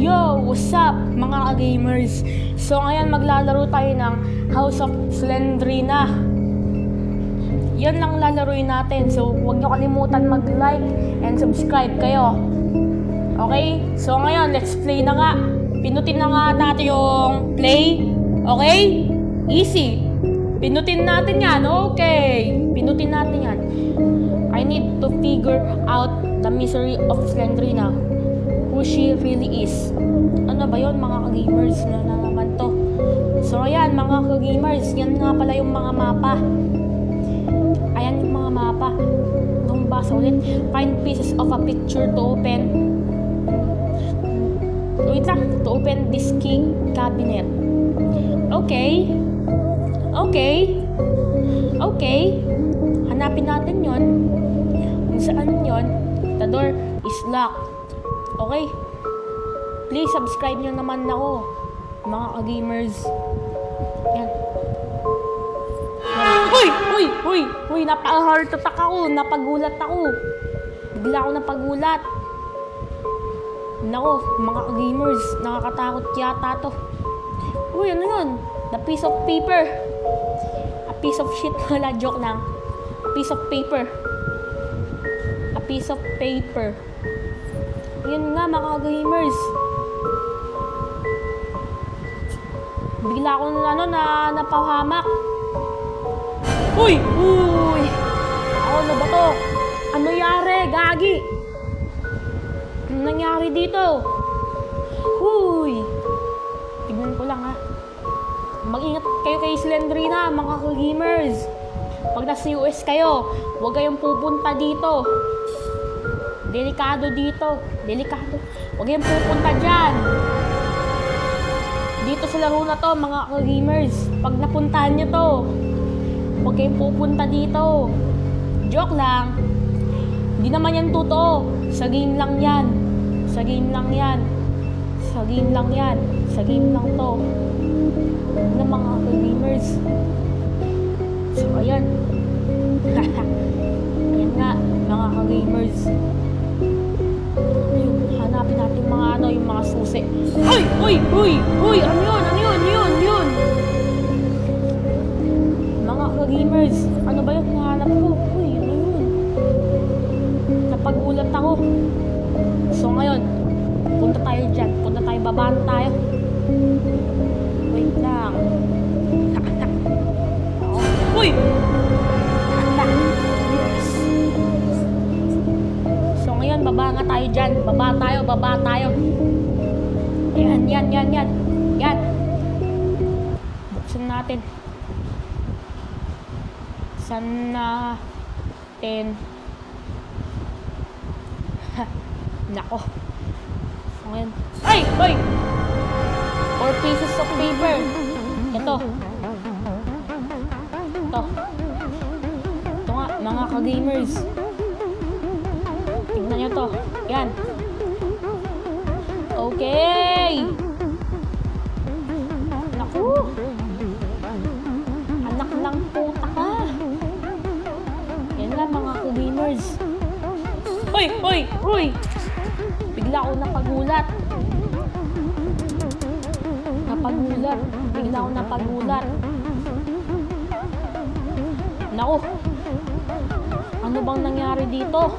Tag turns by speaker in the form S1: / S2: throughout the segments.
S1: Yo! What's up mga ka-gamers? So ngayon maglalaro tayo ng House of Slendrina. Yan lang lalaroin natin. So huwag nyo kalimutan mag-like and subscribe kayo. Okay? So ngayon, let's play na nga. Pinutin na nga natin yung play. Okay? Easy. Pinutin natin yan. Okay. Pinutin natin yan. I need to figure out the misery of Slendrina. Who she really is. Ano ba yun mga ka-gamers na naman to? So ayan mga ka-gamers, yan nga pala yung mga mapa. Ayan yung mga mapa. Nung basa ulit. Find pieces of a picture to open. Wait lang. To open this key cabinet. Okay. Okay. Okay. Hanapin natin yon. Kung saan yon. The door is locked. Okay? Please subscribe nyo naman ako, mga ka-gamers. Yan. Uy! Napaka-heart attack ako. Napagulat ako. Bigla ako napagulat. Nako, mga ka-gamers. Nakakatakot yata to. Uy, ano yun? The piece of paper. A piece of shit. Wala, joke lang. A piece of paper. A piece of paper. Yun nga mga gamers. Bigla ako napahamak. Uy! Ano ba to? Ano nangyari? Gagi! Ano nangyari dito? Uy! Tignan ko lang ha. Mag-ingat kayo kay Slendrina mga gamers. Pag nasa US kayo, huwag kayong pupunta dito. Delikado dito. Delikado. Huwag kayong pupunta dyan. Dito sa laro na to, mga ka-gamers. Pag napuntahan nyo to, huwag kayong pupunta dito. Joke lang. Hindi naman yan totoo. Sa game lang yan. Sa game lang yan. Sa game lang yan. Sa game lang to. Ano mga ka-gamers? So, ayan. Ayan nga, mga ka-gamers. Hanapin natin mga yung mga susi. Uy! Ano yun? Mga ka-gamers, ano ba yun? Nahanap ko. Uy, ano yun? Napagulat ako. So ngayon, punta tayo dyan. Babaan tayo. Wait lang. Uy! Baba nga tayo dyan. Baba tayo. Yan. Buksan natin. Saan natin? Nako. Ngayon. Ay! 4 pieces of paper. Ito nga, mga ka-gamers. Tignan nyo to. Yan. Okay. Naku. Anak ng puta ka. Yan lang mga ka-gamers. Uy! Bigla ako napagulat. Bigla ako napagulat. Naku. Ano bang nangyari dito?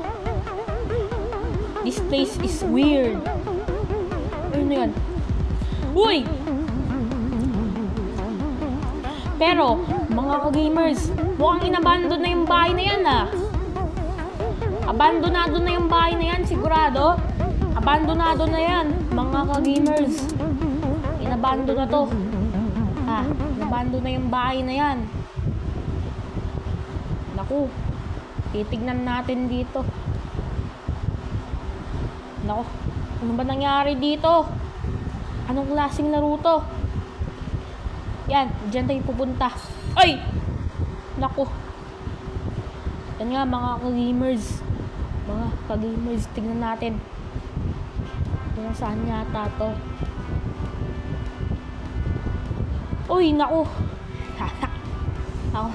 S1: This place is weird. Ano yan? Uy! Pero, mga ka-gamers, mukhang inabandon na yung bahay na yan Abandonado na yung bahay na yan, sigurado. Abandonado na yan, mga ka-gamers. Inabandon na to. Inabandon na yung bahay na yan. Naku, titignan natin dito. Nako, ano ba nangyari dito? Anong klaseng laro to? Yan, dyan tayo pupunta. Ay! Nako. Yan nga mga ka-gamers. Tignan natin. Kung saan yata to. Uy, nako. Ako.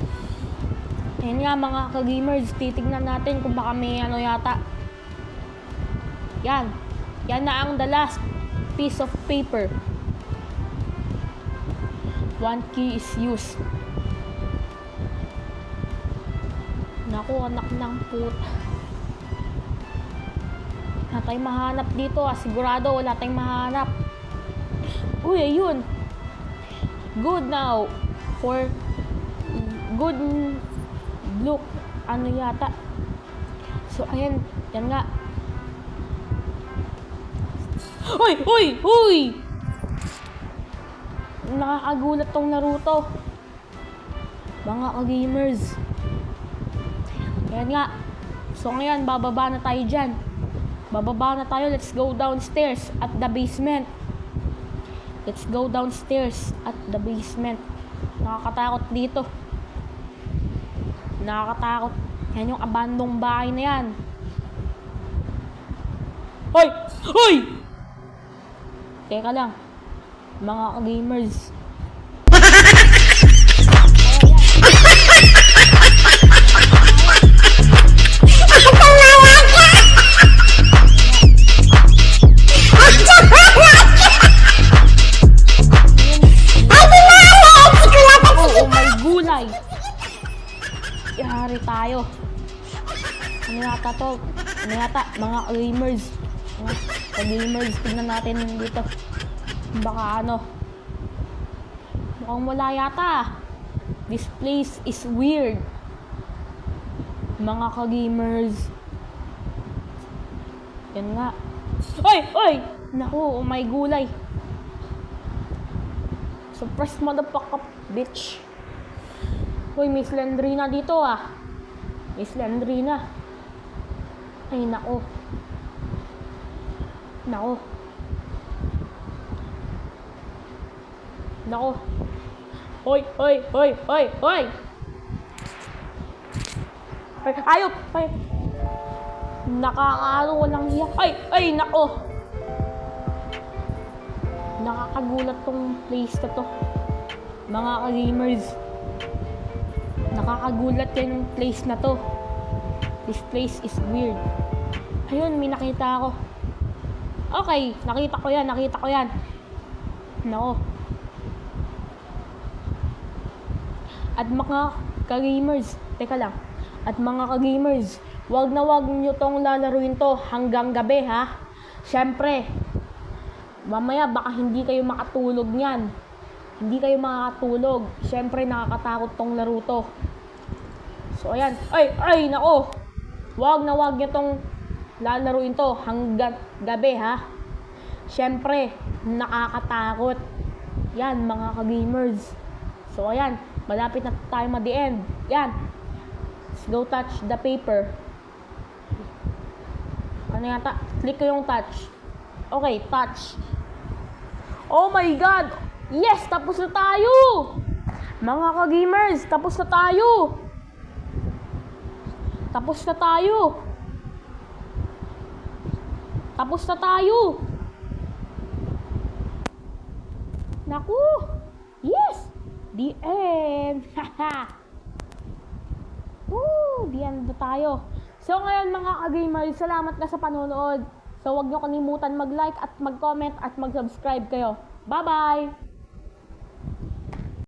S1: Yan nga mga ka-gamers. Titignan natin kung baka may yata. Yan na ang the last piece of paper. 1 key is used. Naku, anak ng puta. Wala tayong mahanap dito sigurado wala tayong mahanap. Uy, ayun. Good now. For good look. Ano yata. So, ayan. Yan nga. Uy! Uy! Uy! Nakakagulat tong Naruto. Mga ka-gamers. Yan nga. So, ngayon, bababa na tayo dyan. Bababa na tayo. Let's go downstairs at the basement. Let's go downstairs at the basement. Nakakatakot dito. Nakakatakot. Yan yung abandong bahay na yan. Hoy! Hoy! Teka lang. Mga gamers. Yari tayo. Ano yata to? Ano yata? Mga gamers. Mga gamers. Tignan natin dito. Baka ano. Mukhang wala yata. This place is weird. Mga ka-gamers. Yan nga. Oy! Oy! Naku, may gulay. Suppress motherfucker, bitch. Uy, may Slendrina dito May Slendrina. Ay, nako. Nako. Nako. Hoy, hoy, hoy, hoy, hoy! Ay, ayop! Ay! Nakakaano, walang hiya. Ay, ay, nako! Nakakagulat tong place na to. Mga ka-gamers. Nakakagulat yung place na to. This place is weird. Ayun, may nakita ako. Okay, nakita ko yan, nakita ko yan. Nako. At mga ka-gamers, teka lang. At mga ka-gamers, wag na wag nyo tong lalaruin to hanggang gabi Syempre, mamaya baka hindi kayo makatulog niyan. Hindi kayo makakatulog. Syempre, nakakatakot tong laro to. So, ayan. Ay, ay, nako. Wag na wag nyo tong lalaruin to hanggang gabi, Syempre, nakakatakot. Yan, mga ka-gamers. So, ayan. Malapit na tayo ma-the end. Yan. Let's go touch the paper. Ano yata? Click ko yung touch. Okay, touch. Oh my God! Yes! Tapos na tayo! Mga ka-gamers, tapos na tayo! Tapos na tayo! Tapos na tayo! Naku! Yes! The end! Haha! Woo! The end na tayo. So ngayon mga ka-gamers, salamat na sa panonood. So wag nyo kalimutan mag-like at mag-comment at mag-subscribe kayo. Bye-bye!